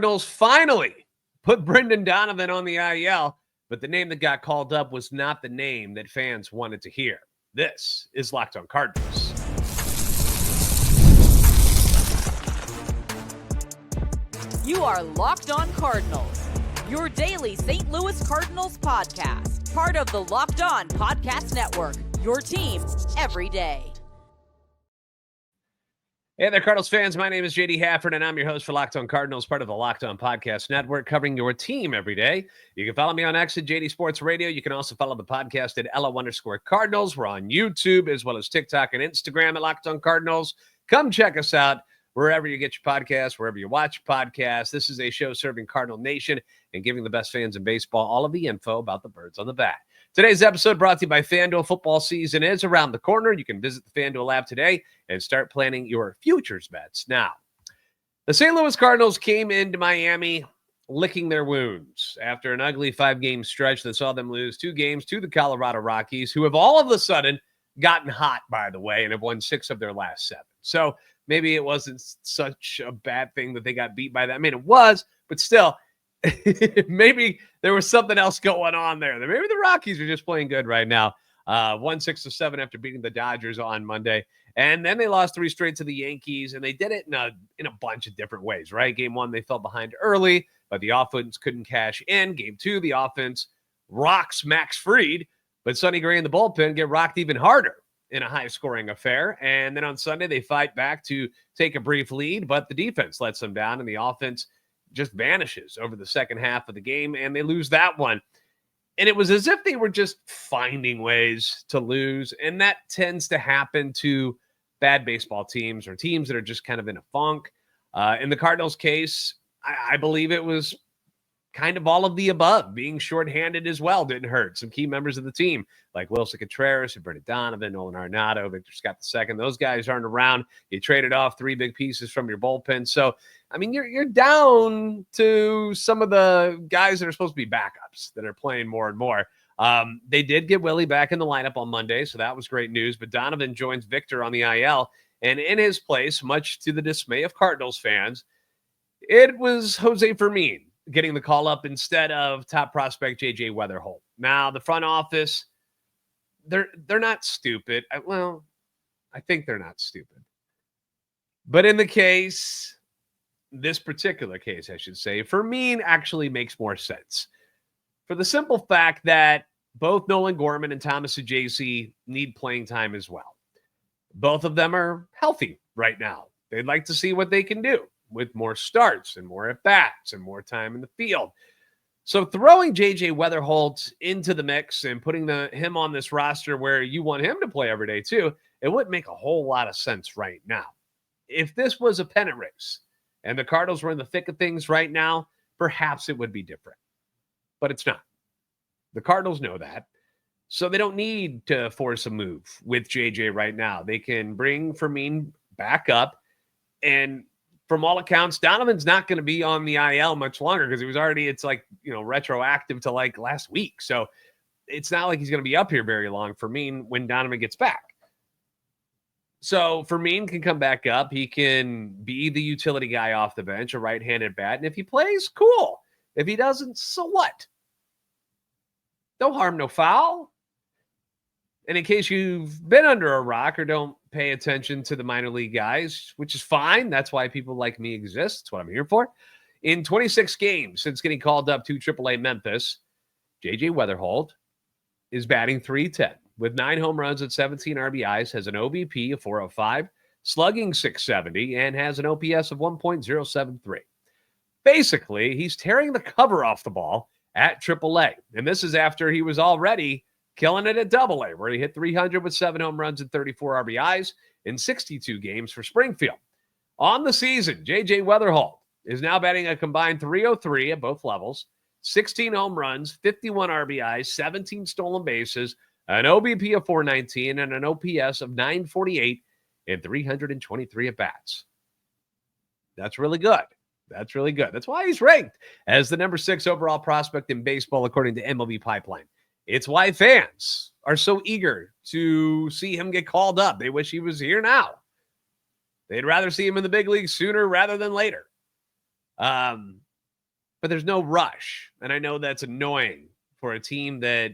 Cardinals finally put Brendan Donovan on the IL, but the name that got called up was not the name that fans wanted to hear. This is Locked On Cardinals. You are Locked On Cardinals, your daily St. Louis Cardinals podcast, part of the Locked On Podcast Network, your team every day. Hey there, Cardinals fans. My name is JD Hafford, and I'm your host for Locked On Cardinals, part of the Locked On Podcast Network, covering your team every day. You can follow me on X at JD Sports Radio. You can also follow the podcast at LO_Cardinals. We're on YouTube as well as TikTok and Instagram at Locked On Cardinals. Come check us out wherever you get your podcasts, wherever you watch podcasts. This is a show serving Cardinal Nation and giving the best fans in baseball all of the info about the birds on the bat. Today's episode brought to you by FanDuel. Football season is around the corner. You can visit the FanDuel app today and start planning your futures bets now. The St. Louis Cardinals came into Miami licking their wounds after an ugly 5-game stretch that saw them lose 2 games to the Colorado Rockies, who have all of a sudden gotten hot, by the way, and have won 6 of their last 7. So maybe it wasn't such a bad thing that they got beat by that. I mean, it was, but still, maybe there was something else going on there. Maybe the Rockies are just playing good right now. Won 6 of 7 after beating the Dodgers on Monday. And then they lost 3 straight to the Yankees, and they did it in a bunch of different ways, right? Game 1, they fell behind early, but the offense couldn't cash in. Game 2, the offense rocks Max Fried, but Sonny Gray and the bullpen get rocked even harder in a high-scoring affair. And then on Sunday, they fight back to take a brief lead, but the defense lets them down, and the offense just vanishes over the second half of the game, and they lose that one. And it was as if they were just finding ways to lose, and that tends to happen to bad baseball teams or teams that are just kind of in a funk. In the Cardinals' case, I believe it was kind of all of the above. Being shorthanded as well didn't hurt. Some key members of the team, like Willson Contreras, Brendan Donovan, Nolan Arenado, Victor Scott II, those guys aren't around. You traded off 3 big pieces from your bullpen. So, I mean, you're down to some of the guys that are supposed to be backups that are playing more and more. They did get Willie back in the lineup on Monday, so that was great news. But Donovan joins Victor on the IL, and in his place, much to the dismay of Cardinals fans, it was Jose Fermin getting the call up instead of top prospect JJ Wetherholt. Now, the front office, they're not stupid. Well, I think they're not stupid. But in this particular case, I should say, Fermin actually makes more sense. For the simple fact that both Nolan Gorman and Thomas Ajaysi need playing time as well. Both of them are healthy right now. They'd like to see what they can do with more starts and more at-bats and more time in the field. So throwing JJ Wetherholt into the mix and putting him on this roster where you want him to play every day too, it wouldn't make a whole lot of sense right now. If this was a pennant race and the Cardinals were in the thick of things right now, perhaps it would be different. But it's not. The Cardinals know that. So they don't need to force a move with JJ right now. They can bring Fermin back up, and from all accounts, Donovan's not going to be on the IL much longer because he was already, it's like, retroactive to like last week. So it's not like he's going to be up here very long for Fermin when Donovan gets back. So Fermin can come back up. He can be the utility guy off the bench, a right-handed bat. And if he plays, cool. If he doesn't, so what? No harm, no foul. And in case you've been under a rock or don't pay attention to the minor league guys, which is fine. That's why people like me exist. That's what I'm here for. In 26 games since getting called up to AAA Memphis, JJ Wetherholt is batting .310 with 9 home runs and 17 RBIs, has an OBP of .405, slugging .670, and has an OPS of 1.073. Basically, he's tearing the cover off the ball at AAA. And this is after he was already killing it at AA, where he hit .300 with 7 home runs and 34 RBIs in 62 games for Springfield. On the season, JJ Wetherholt is now batting a combined .303 at both levels, 16 home runs, 51 RBIs, 17 stolen bases, an OBP of .419, and an OPS of .948 in 323 at-bats. That's really good. That's really good. That's why he's ranked as the number 6 overall prospect in baseball, according to MLB Pipeline. It's why fans are so eager to see him get called up. They wish he was here now. They'd rather see him in the big leagues sooner rather than later. but there's no rush. And I know that's annoying for a team that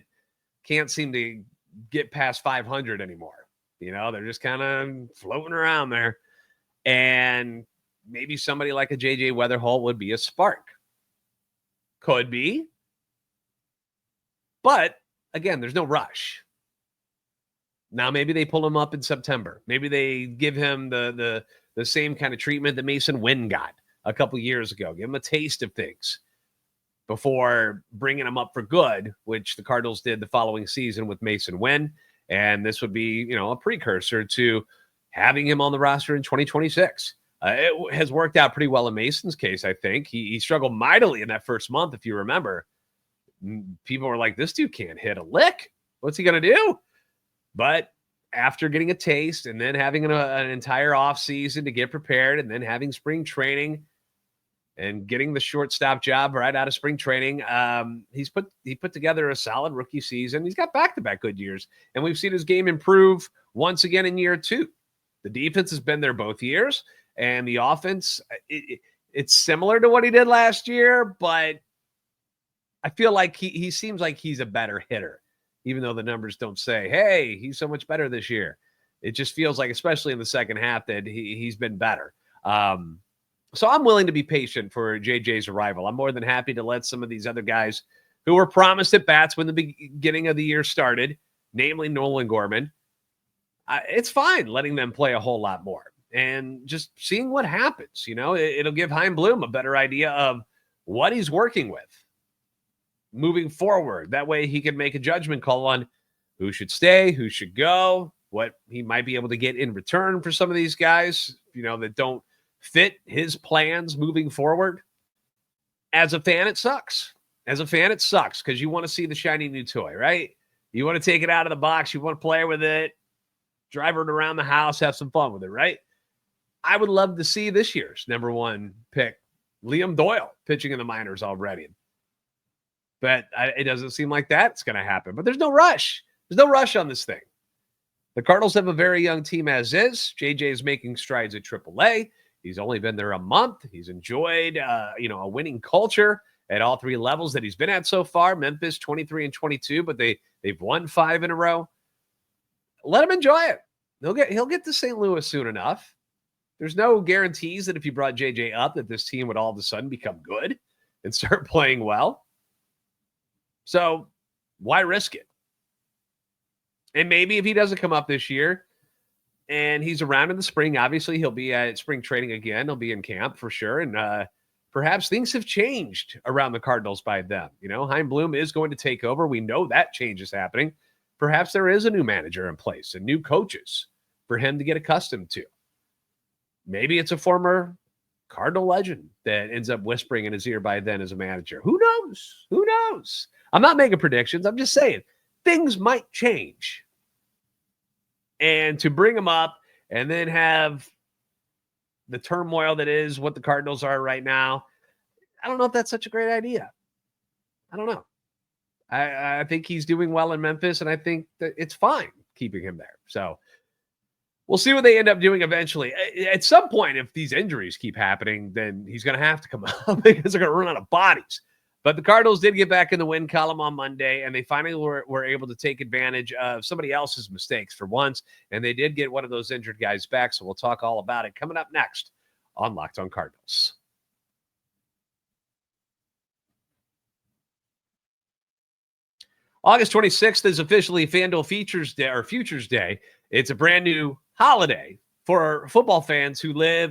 can't seem to get past 500 anymore. They're just kind of floating around there. And maybe somebody like a JJ Wetherholt would be a spark. Could be. But again, there's no rush. Now, maybe they pull him up in September. Maybe they give him the same kind of treatment that Mason Wynn got a couple years ago. Give him a taste of things before bringing him up for good, which the Cardinals did the following season with Mason Wynn. And this would be, a precursor to having him on the roster in 2026. It has worked out pretty well in Mason's case, I think. He struggled mightily in that first month, if you remember. People were like, this dude can't hit a lick. What's he going to do? But after getting a taste and then having an entire offseason to get prepared and then having spring training and getting the shortstop job right out of spring training, he put together a solid rookie season. He's got back-to-back good years, and we've seen his game improve once again in year 2. The defense has been there both years, and the offense, it's similar to what he did last year, but I feel like he seems like he's a better hitter, even though the numbers don't say, hey, he's so much better this year. It just feels like, especially in the second half, that he's been better. So I'm willing to be patient for JJ's arrival. I'm more than happy to let some of these other guys who were promised at bats when the beginning of the year started, namely Nolan Gorman. It's fine letting them play a whole lot more and just seeing what happens. It'll give Chaim Bloom a better idea of what he's working with moving forward. That way he can make a judgment call on who should stay, who should go, what he might be able to get in return for some of these guys, that don't fit his plans moving forward. As a fan, it sucks. Because you want to see the shiny new toy, right? You want to take it out of the box. You want to play with it, drive it around the house, have some fun with it, right? I would love to see this year's number 1 pick, Liam Doyle, pitching in the minors already. But it doesn't seem like that's going to happen. But there's no rush. There's no rush on this thing. The Cardinals have a very young team as is. JJ is making strides at AAA. He's only been there a month. He's enjoyed, a winning culture at all 3 levels that he's been at so far. Memphis 23-22, but they've won 5 in a row. Let him enjoy it. He'll get to St. Louis soon enough. There's no guarantees that if you brought JJ up that this team would all of a sudden become good and start playing well. So why risk it? And maybe if he doesn't come up this year and he's around in the spring, obviously he'll be at spring training again. He'll be in camp for sure. And perhaps things have changed around the Cardinals by then. Chaim Bloom is going to take over. We know that change is happening. Perhaps there is a new manager in place and new coaches for him to get accustomed to. Maybe it's a former Cardinal legend that ends up whispering in his ear by then as a manager. Who knows? Who knows? I'm not making predictions. I'm just saying things might change. And to bring him up and then have the turmoil that is what the Cardinals are right now, I don't know if that's such a great idea. I don't know. I think he's doing well in Memphis, and I think that it's fine keeping him there. So we'll see what they end up doing eventually. At some point, if these injuries keep happening, then he's going to have to come up because they're going to run out of bodies. But the Cardinals did get back in the win column on Monday, and they finally were able to take advantage of somebody else's mistakes for once, and they did get one of those injured guys back, so we'll talk all about it coming up next on Locked on Cardinals. August 26th is officially FanDuel Futures Day. It's a brand new holiday for football fans who live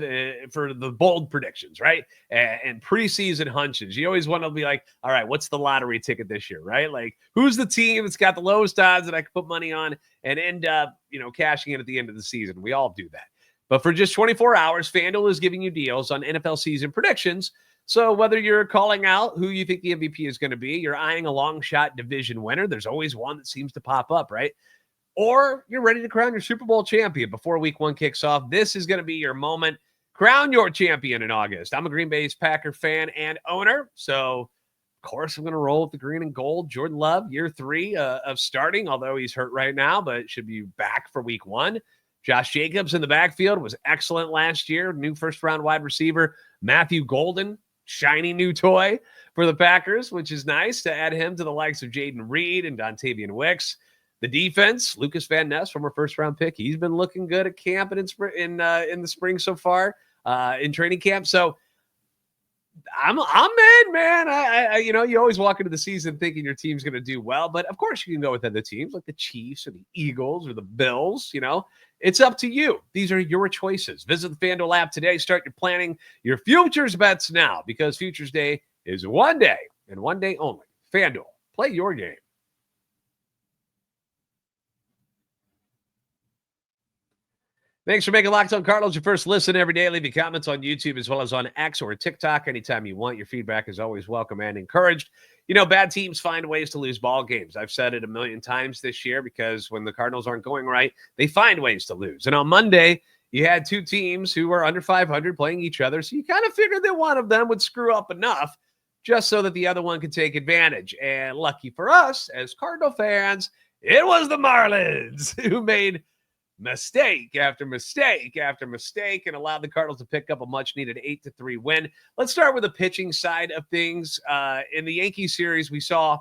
for the bold predictions, right? And preseason hunches. You always want to be like, all right, what's the lottery ticket this year, right? Like, who's the team that's got the lowest odds that I can put money on and end up, cashing it at the end of the season? We all do that. But for just 24 hours, FanDuel is giving you deals on NFL season predictions. So whether you're calling out who you think the MVP is going to be, you're eyeing a long shot division winner, there's always one that seems to pop up, right? Or you're ready to crown your Super Bowl champion before week 1 kicks off. This is going to be your moment. Crown your champion in August. I'm a Green Bay Packer fan and owner, so of course I'm going to roll with the green and gold. Jordan Love, year 3 of starting, although he's hurt right now, but should be back for week 1. Josh Jacobs in the backfield was excellent last year. New first-round wide receiver Matthew Golden shiny new toy for the Packers, which is nice to add him to the likes of Jaden Reed and Dontavian Wicks. The defense, Lucas Van Ness, former first-round pick, he's been looking good at camp and in the spring so far, in training camp. So I'm in, man. I you always walk into the season thinking your team's going to do well, but of course you can go with other teams like the Chiefs or the Eagles or the Bills. It's up to you. These are your choices. Visit the FanDuel app today. Start your planning your futures bets now, because Futures Day is one day and one day only. FanDuel, play your game. Thanks for making Locked On Cardinals your first listen every day. Leave your comments on YouTube as well as on X or TikTok anytime you want. Your feedback is always welcome and encouraged. Bad teams find ways to lose ball games. I've said it a million times this year, because when the Cardinals aren't going right, they find ways to lose. And on Monday, you had two teams who were under 500 playing each other, so you kind of figured that one of them would screw up enough just so that the other one could take advantage. And lucky for us, as Cardinal fans, it was the Marlins who made mistake after mistake after mistake and allowed the Cardinals to pick up a much-needed 8-3 win. Let's start with the pitching side of things. In the Yankees series, we saw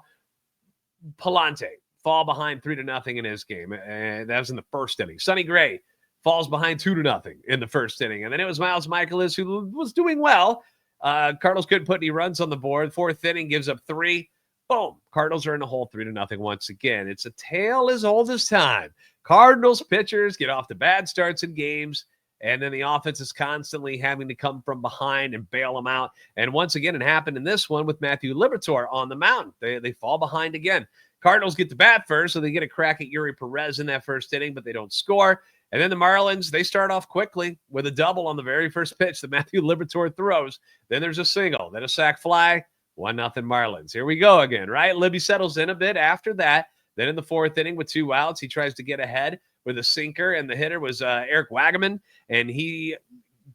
Palante fall behind 3-0 in his game, and that was in the first inning. Sonny Gray falls behind 2-0 in the first inning, and then it was Miles Michaelis who was doing well. Cardinals couldn't put any runs on the board. Fourth inning, gives up 3. Boom. Cardinals are in the hole 3-0 once again. It's a tale as old as time. Cardinals pitchers get off to bad starts in games, and then the offense is constantly having to come from behind and bail them out. And once again, it happened in this one with Matthew Liberatore on the mound. They fall behind again. Cardinals get to bat first, so they get a crack at Yuri Perez in that first inning, but they don't score. And then the Marlins, they start off quickly with a double on the very first pitch that Matthew Liberatore throws. Then there's a single, then a sac fly, 1-0 Marlins. Here we go again, right? Libby settles in a bit after that. Then in the fourth inning with 2 outs, he tries to get ahead with a sinker, and the hitter was Eric Wagaman, and he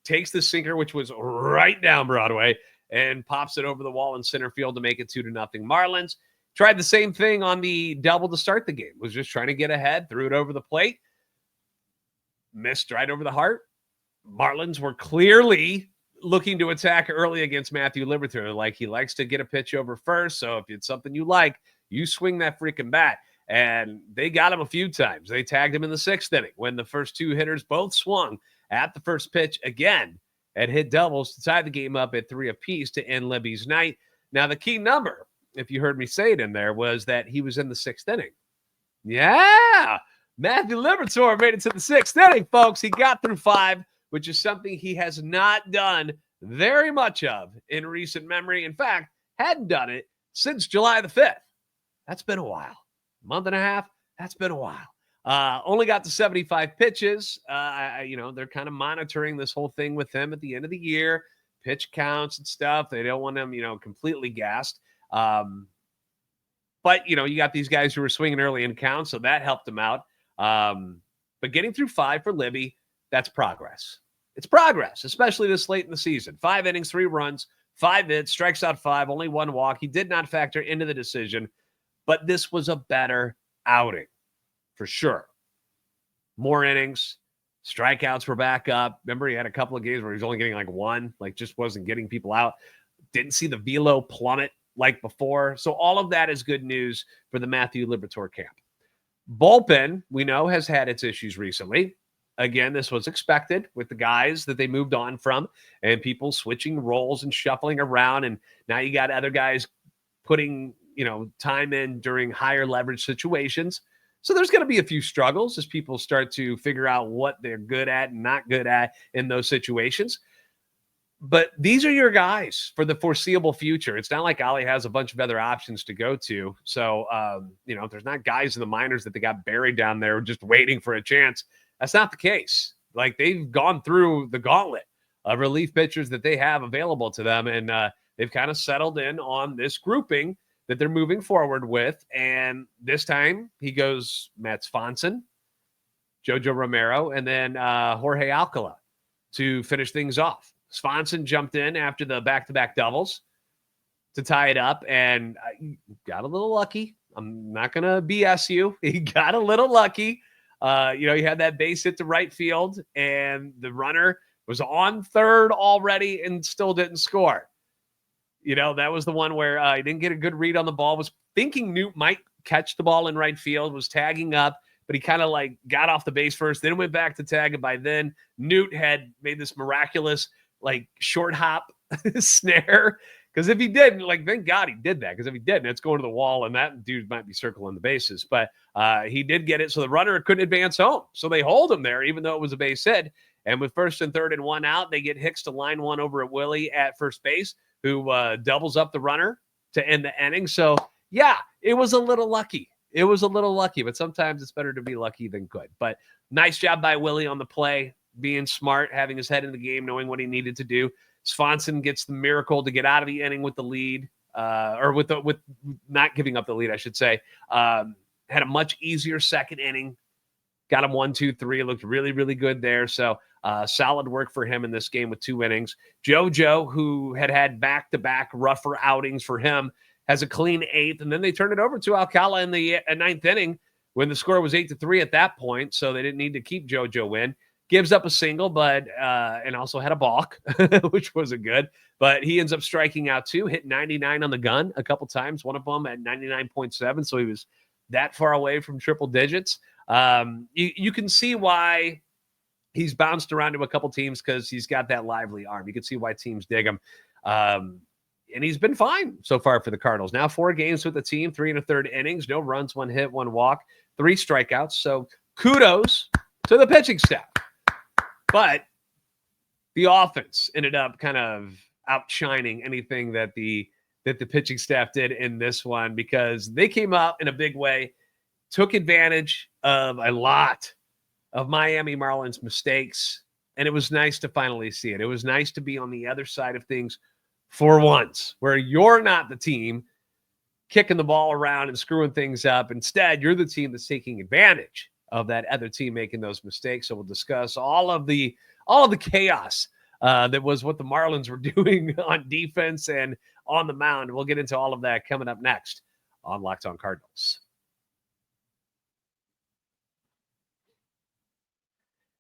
takes the sinker, which was right down Broadway, and pops it over the wall in center field to make it 2-0 Marlins. Tried the same thing on the double to start the game. Was just trying to get ahead, threw it over the plate, missed right over the heart. Marlins were clearly looking to attack early against Matthew Liberatore. Like, he likes to get a pitch over first, so if it's something you like, you swing that freaking bat. And they got him a few times. They tagged him in the 6th inning when the first 2 hitters both swung at the first pitch again and hit doubles to tie the game up at 3 apiece to end Libby's night. Now, the key number, if you heard me say it in there, was that he was in the 6th inning. Yeah, Matthew Liberatore made it to the 6th inning, folks. He got through 5, which is something he has not done very much of in recent memory. In fact, hadn't done it since July the 5th. That's been a while. Month and a half, that's been a while. Only got to 75 pitches. They're kind of monitoring this whole thing with him at the end of the year, pitch counts and stuff. They don't want him, completely gassed. But, you got these guys who were swinging early in counts, so that helped him out. But getting through 5 for Libby, that's progress. It's progress, especially this late in the season. 5 innings, 3 runs, 5 hits, strikes out 5, only 1 walk. He did not factor into the decision. But this was a better outing, for sure. More innings, strikeouts were back up. Remember, he had a couple of games where he was only getting like 1, just wasn't getting people out. Didn't see the velo plummet like before. So all of that is good news for the Matthew Liberatore camp. Bullpen, we know, has had its issues recently. Again, this was expected with the guys that they moved on from and people switching roles and shuffling around. And now you got other guys putting time in during higher leverage situations. So there's going to be a few struggles as people start to figure out what they're good at and not good at in those situations. But these are your guys for the foreseeable future. It's not like Ali has a bunch of other options to go to. So, there's not guys in the minors that they got buried down there just waiting for a chance. That's not the case. Like, they've gone through the gauntlet of relief pitchers that they have available to them. And they've kind of settled in on this grouping that they're moving forward with. And this time he goes Matt Swanson, Jojo Romero, and then Jorge Alcala to finish things off. Swanson jumped in after the back-to-back doubles to tie it up and got a little lucky. I'm not going to BS you. He got a little lucky. He had that base hit to right field and the runner was on third already and still didn't score. That was the one where he didn't get a good read on the ball, was thinking Newt might catch the ball in right field, was tagging up, but he kind of like got off the base first, then went back to tag. And by then, Newt had made this miraculous like short hop snare. Because if he didn't, like, thank God he did that. Because if he didn't, it's going to the wall, and that dude might be circling the bases. But he did get it, so the runner couldn't advance home. So they hold him there, even though it was a base hit. And with first and third and one out, they get Hicks to line one over at Willie at first base, who doubles up the runner to end the inning. So, yeah, it was a little lucky. It was a little lucky, but sometimes it's better to be lucky than good. But nice job by Willie on the play, being smart, having his head in the game, knowing what he needed to do. Swanson gets the miracle to get out of the inning with the lead, or with not giving up the lead, I should say. Had a much easier second inning. Got him 1, 2, 3. Looked really, really good there. So solid work for him in this game with 2 innings. JoJo, who had back-to-back rougher outings for him, has a clean 8th, and then they turn it over to Alcala in the 9th inning when the score was 8-3 at that point, so they didn't need to keep JoJo in. Gives up a single, but and also had a balk, which wasn't good. But he ends up striking out 2, hit 99 on the gun a couple times, one of them at 99.7, so he was that far away from triple digits. You can see why he's bounced around to a couple teams, because he's got that lively arm. You can see why teams dig him. And he's been fine so far for the Cardinals. Now 4 games with the team, 3 1/3 innings, no runs, 1 hit, 1 walk, 3 strikeouts. So kudos to the pitching staff. But the offense ended up kind of outshining anything that the pitching staff did in this one, because they came out in a big way, took advantage of a lot of Miami Marlins mistakes, and it was nice to finally see it. It was nice to be on the other side of things for once, where you're not the team kicking the ball around and screwing things up. Instead, you're the team that's taking advantage of that other team making those mistakes. So we'll discuss all of the chaos that was what the Marlins were doing on defense and on the mound. We'll get into all of that coming up next on Locked On Cardinals.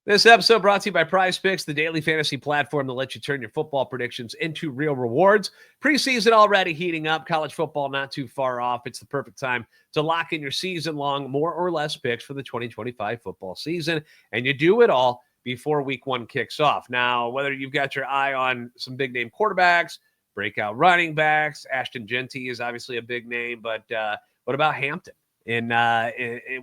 This episode brought to you by PrizePicks, the daily fantasy platform that lets you turn your football predictions into real rewards. Preseason already heating up, college football not too far off. It's the perfect time to lock in your season-long, more or less picks for the 2025 football season, and you do it all before week 1 kicks off. Now, whether you've got your eye on some big-name quarterbacks, breakout running backs, Ashton Genty is obviously a big name, but what about Hampton? In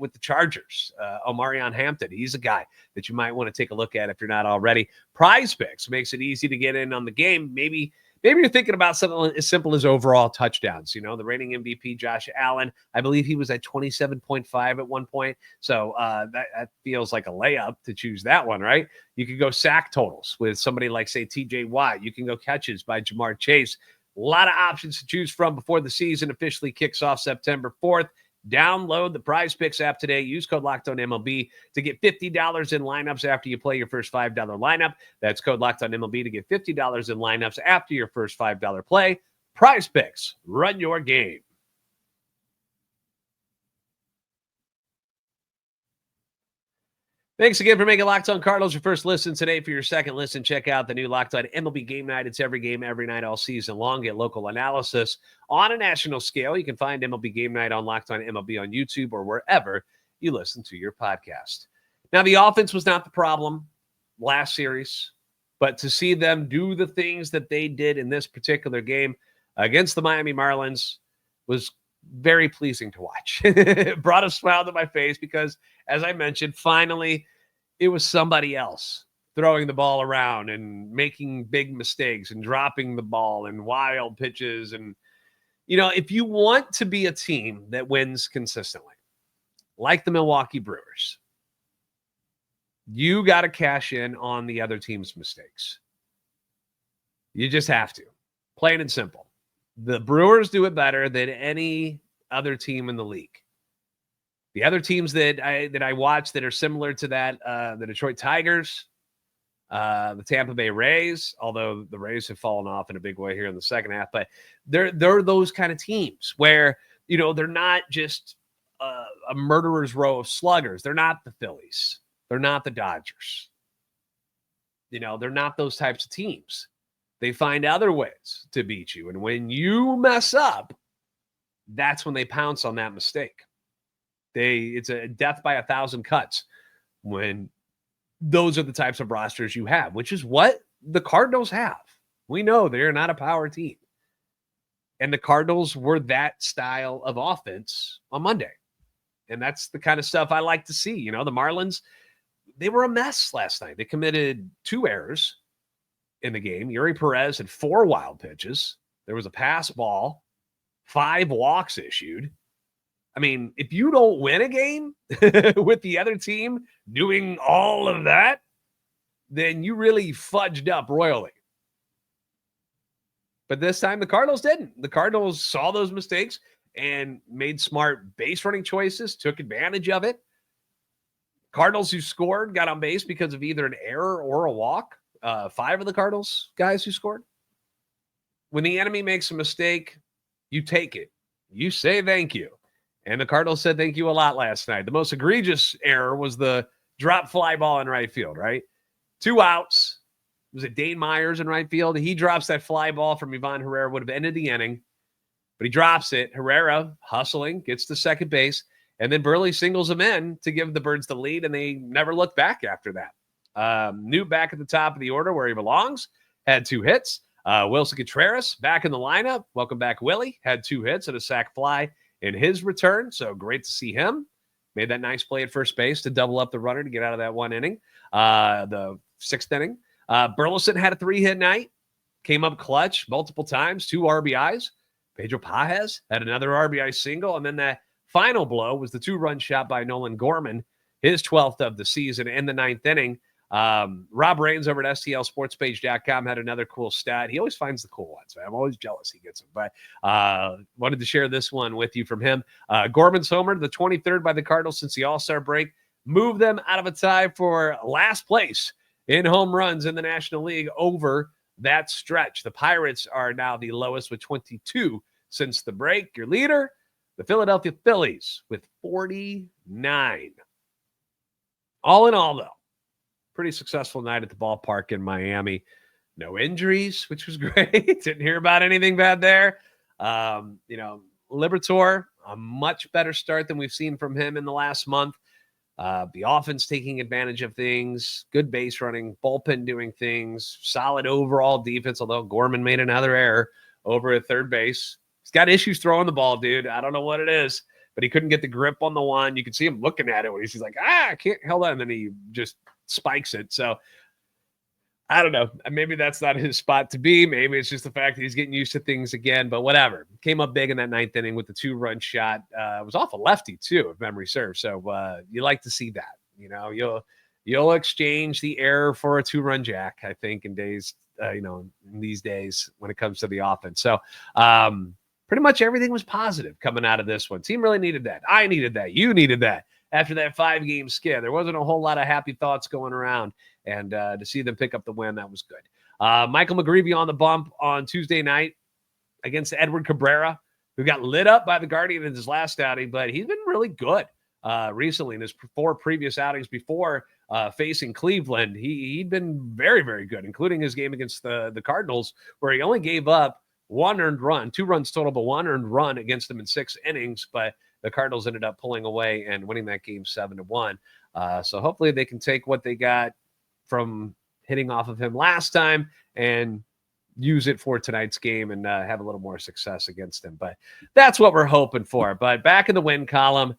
with the Chargers, Omarion Hampton. He's a guy that you might want to take a look at if you're not already. PrizePicks makes it easy to get in on the game. Maybe you're thinking about something as simple as overall touchdowns. The reigning MVP, Josh Allen, I believe he was at 27.5 at one point. So that feels like a layup to choose that one, right? You could go sack totals with somebody like, say, TJ Watt. You can go catches by Jamar Chase. A lot of options to choose from before the season officially kicks off September 4th. Download the PrizePicks app today. Use code LOCKEDONMLB to get $50 in lineups after you play your first $5 lineup. That's code LOCKEDONMLB to get $50 in lineups after your first $5 play. PrizePicks, run your game. Thanks again for making Locked On Cardinals your first listen today. For your second listen, check out the new Locked On MLB Game Night. It's every game, every night, all season long. Get local analysis on a national scale. You can find MLB Game Night on Locked On MLB on YouTube or wherever you listen to your podcast. Now, the offense was not the problem last series, but to see them do the things that they did in this particular game against the Miami Marlins was very pleasing to watch. It brought a smile to my face because, as I mentioned, finally, it was somebody else throwing the ball around and making big mistakes and dropping the ball and wild pitches. And, if you want to be a team that wins consistently, like the Milwaukee Brewers, you got to cash in on the other team's mistakes. You just have to. Plain and simple. The Brewers do it better than any other team in the league. The other teams that I watch that are similar to that, the Detroit Tigers, the Tampa Bay Rays, although the Rays have fallen off in a big way here in the second half, but they're those kind of teams where, they're not just a murderer's row of sluggers. They're not the Phillies. They're not the Dodgers. They're not those types of teams. they find other ways to beat you. And when you mess up, that's when they pounce on that mistake. It's a death by 1,000 cuts when those are the types of rosters you have, which is what the Cardinals have. We know they're not a power team. And the Cardinals were that style of offense on Monday. And that's the kind of stuff I like to see. The Marlins, they were a mess last night. They committed 2 errors in the game. Yuri Perez had 4 wild pitches. There was a pass ball, 5 walks issued. I mean, if you don't win a game with the other team doing all of that, then you really fudged up royally. But this time, the Cardinals didn't. The Cardinals saw those mistakes and made smart base running choices, took advantage of it. Cardinals who scored got on base because of either an error or a walk. 5 of the Cardinals guys who scored. When the enemy makes a mistake, you take it. You say thank you. And the Cardinals said thank you a lot last night. The most egregious error was the drop fly ball in right field, right? 2 outs. Was it Dane Myers in right field? He drops that fly ball from Ivan Herrera, would have ended the inning. But he drops it. Herrera, hustling, gets to second base. And then Burley singles him in to give the Birds the lead, and they never looked back after that. Newt back at the top of the order where he belongs. Had 2 hits. Willson Contreras back in the lineup. Welcome back, Willie. Had 2 hits and a sac fly in his return, so great to see him. Made that nice play at first base to double up the runner to get out of that 1 inning. The 6th inning. Burleson had a 3-hit night. Came up clutch multiple times, 2 RBIs. Pedro Pajes had another RBI single, and then that final blow was the 2-run shot by Nolan Gorman, his 12th of the season in the 9th inning. Rob Raines over at STLSportspage.com had another cool stat. He always finds the cool ones, man. I'm always jealous he gets them, but wanted to share this one with you from him. Gorman's homer, the 23rd by the Cardinals since the All-Star break, moved them out of a tie for last place in home runs in the National League over that stretch. The Pirates are now the lowest with 22 since the break. Your leader, the Philadelphia Phillies with 49. All in all, though, pretty successful night at the ballpark in Miami. No injuries, which was great. Didn't hear about anything bad there. Liberatore, a much better start than we've seen from him in the last month. The offense taking advantage of things, good base running, bullpen doing things, solid overall defense, although Gorman made another error over at third base. He's got issues throwing the ball, dude. I don't know what it is, but he couldn't get the grip on the one. You could see him looking at it when he's like, I can't hold on. And then he just spikes it. So I don't know. Maybe that's not his spot to be. Maybe it's just the fact that he's getting used to things again, but whatever. Came up big in that 9th inning with the 2-run shot. It was off a lefty too, if memory serves. So you like to see that. You'll exchange the error for a 2-run jack, I think, in these days when it comes to the offense. So pretty much everything was positive coming out of this one. Team really needed that. I needed that. You needed that. After that 5-game scare, there wasn't a whole lot of happy thoughts going around. And to see them pick up the win, that was good. Michael McGreevy on the bump on Tuesday night against Edward Cabrera, who got lit up by the Guardian in his last outing, but he's been really good recently in his 4 previous outings before facing Cleveland. He'd been very, very good, including his game against the Cardinals, where he only gave up 1 earned run, 2 runs total, but 1 earned run against them in 6 innings. But the Cardinals ended up pulling away and winning that game 7-1. So hopefully they can take what they got from hitting off of him last time and use it for tonight's game and have a little more success against him. But that's what we're hoping for. But back in the win column,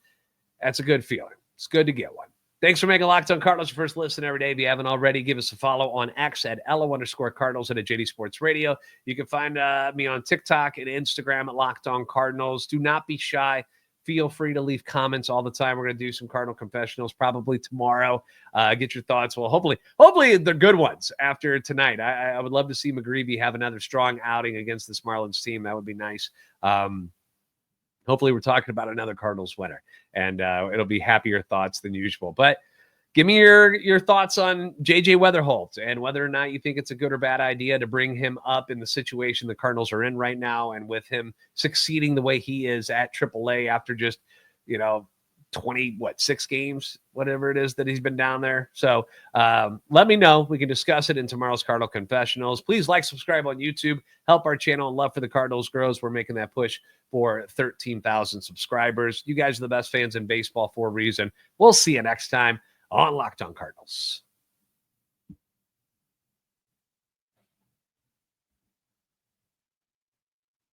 that's a good feeling. It's good to get one. Thanks for making Locked On Cardinals your first listen every day. If you haven't already, give us a follow on X at @LO_Cardinals and at JD Sports Radio. You can find me on TikTok and Instagram at Locked On Cardinals. Do not be shy. Feel free to leave comments all the time. We're going to do some Cardinal confessionals probably tomorrow. Get your thoughts. Well, hopefully they're good ones after tonight. I would love to see McGreevy have another strong outing against this Marlins team. That would be nice. Hopefully we're talking about another Cardinals winner, and it'll be happier thoughts than usual. But give me your thoughts on JJ Wetherholt and whether or not you think it's a good or bad idea to bring him up in the situation the Cardinals are in right now, and with him succeeding the way he is at AAA after just, 6 games, whatever it is that he's been down there. So let me know. We can discuss it in tomorrow's Cardinal Confessionals. Please like, subscribe on YouTube. Help our channel and love for the Cardinals grows. We're making that push for 13,000 subscribers. You guys are the best fans in baseball for a reason. We'll see you next time on Locked On Cardinals.